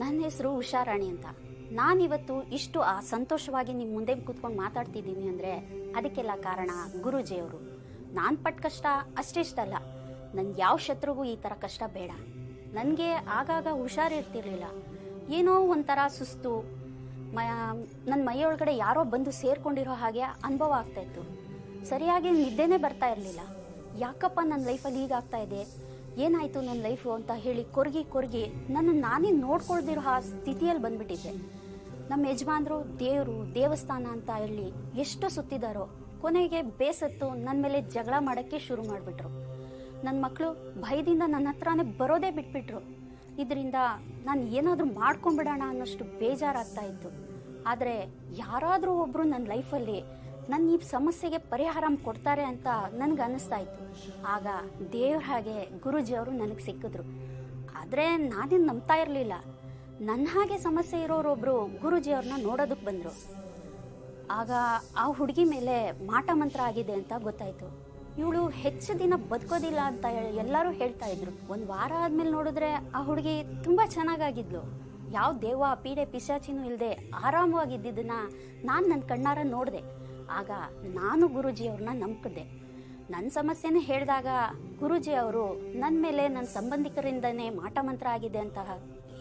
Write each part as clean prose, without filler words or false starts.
ನನ್ನ ಹೆಸರು ಉಷಾರಾಣಿ ಅಂತ. ನಾನಿವತ್ತು ಇಷ್ಟು ಸಂತೋಷವಾಗಿ ನಿಮ್ಮ ಮುಂದೆ ಕೂತ್ಕೊಂಡು ಮಾತಾಡ್ತಿದ್ದೀನಿ ಅಂದರೆ ಅದಕ್ಕೆಲ್ಲ ಕಾರಣ ಗುರೂಜಿಯವರು. ನಾನು ಪಟ್ಟ ಕಷ್ಟ ಅಷ್ಟೆಷ್ಟಲ್ಲ, ನನ್ಗೆ ಯಾವ ಶತ್ರುಗೂ ಈ ಥರ ಕಷ್ಟ ಬೇಡ. ನನಗೆ ಆಗಾಗ ಹುಷಾರಿರ್ತಿರ್ಲಿಲ್ಲ, ಏನೋ ಒಂಥರ ಸುಸ್ತು, ನನ್ನ ಮೈಯೊಳಗಡೆ ಯಾರೋ ಬಂದು ಸೇರ್ಕೊಂಡಿರೋ ಹಾಗೆ ಅನುಭವ ಆಗ್ತಾಯಿತ್ತು. ಸರಿಯಾಗಿ ನಿದ್ದೆನೇ ಬರ್ತಾ ಇರಲಿಲ್ಲ. ಯಾಕಪ್ಪ ನನ್ನ ಲೈಫಲ್ಲಿ ಹೀಗಾಗ್ತಾ ಇದೆ, ಏನಾಯಿತು ನನ್ನ ಲೈಫು ಅಂತ ಹೇಳಿ ಕೊರಗಿ ನನ್ನ ನಾನೇ ನೋಡ್ಕೊಳ್ದಿರೋ ಆ ಸ್ಥಿತಿಯಲ್ಲಿ ಬಂದ್ಬಿಟ್ಟಿದ್ದೆ. ನಮ್ಮ ಯಜಮಾನ್ರು ದೇವರು ದೇವಸ್ಥಾನ ಅಂತ ಹೇಳಿ ಎಷ್ಟು ಸುತ್ತಿದಾರೋ, ಕೊನೆಗೆ ಬೇಸತ್ತು ನನ್ನ ಮೇಲೆ ಜಗಳ ಮಾಡೋಕ್ಕೆ ಶುರು ಮಾಡಿಬಿಟ್ರು. ನನ್ನ ಮಕ್ಕಳು ಭಯದಿಂದ ನನ್ನ ಹತ್ರನೇ ಬರೋದೇ ಬಿಟ್ಬಿಟ್ರು. ಇದರಿಂದ ನಾನು ಏನಾದರೂ ಮಾಡ್ಕೊಂಬಿಡೋಣ ಅನ್ನೋಷ್ಟು ಬೇಜಾರಾಗ್ತಾ ಇತ್ತು. ಆದರೆ ಯಾರಾದರೂ ಒಬ್ಬರು ನನ್ನ ಲೈಫಲ್ಲಿ ನನ್ನ ಈ ಸಮಸ್ಯೆಗೆ ಪರಿಹಾರ ಕೊಡ್ತಾರೆ ಅಂತ ನನಗೆ ಅನ್ನಿಸ್ತಾ ಇತ್ತು. ಆಗ ದೇವ್ರ ಹಾಗೆ ಗುರೂಜಿಯವರು ನನಗೆ ಸಿಕ್ಕಿದ್ರು. ಆದರೆ ನಾನೇನು ನಂಬ್ತಾ ಇರಲಿಲ್ಲ. ನನ್ನ ಹಾಗೆ ಸಮಸ್ಯೆ ಇರೋರೊಬ್ಬರು ಗುರೂಜಿಯವ್ರನ್ನ ನೋಡೋದಕ್ಕೆ ಬಂದರು. ಆಗ ಆ ಹುಡುಗಿ ಮೇಲೆ ಮಾಟ ಮಂತ್ರ ಆಗಿದೆ ಅಂತ ಗೊತ್ತಾಯಿತು. ಇವಳು ಹೆಚ್ಚು ದಿನ ಬದುಕೋದಿಲ್ಲ ಅಂತ ಎಲ್ಲರೂ ಹೇಳ್ತಾ ಇದ್ರು. ಒಂದು ವಾರ ಆದಮೇಲೆ ನೋಡಿದ್ರೆ ಆ ಹುಡುಗಿ ತುಂಬ ಚೆನ್ನಾಗಾಗಿದ್ಲು. ಯಾವ ದೇವ ಪೀಡೆ ಪಿಶಾಚಿನೂ ಇಲ್ಲದೆ ಆರಾಮವಾಗಿದ್ದನ್ನ ನಾನು ನನ್ನ ಕಣ್ಣಾರ ನೋಡಿದೆ. ಆಗ ನಾನು ಗುರೂಜಿಯವ್ರನ್ನ ನಂಬಿದೆ. ನನ್ನ ಸಮಸ್ಯೆನೇ ಹೇಳಿದಾಗ ಗುರೂಜಿಯವರು ನನ್ನ ಮೇಲೆ ನನ್ನ ಸಂಬಂಧಿಕರಿಂದನೇ ಮಾಟ ಮಂತ್ರ ಆಗಿದೆ ಅಂತ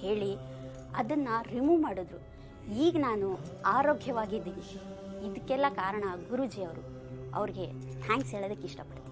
ಹೇಳಿ ಅದನ್ನು ರಿಮೂವ್ ಮಾಡಿದ್ರು. ಈಗ ನಾನು ಆರೋಗ್ಯವಾಗಿದ್ದೀನಿ. ಇದಕ್ಕೆಲ್ಲ ಕಾರಣ ಗುರೂಜಿಯವರು. ಅವ್ರಿಗೆ ಥ್ಯಾಂಕ್ಸ್ ಹೇಳೋದಕ್ಕೆ ಇಷ್ಟಪಡ್ತೀನಿ.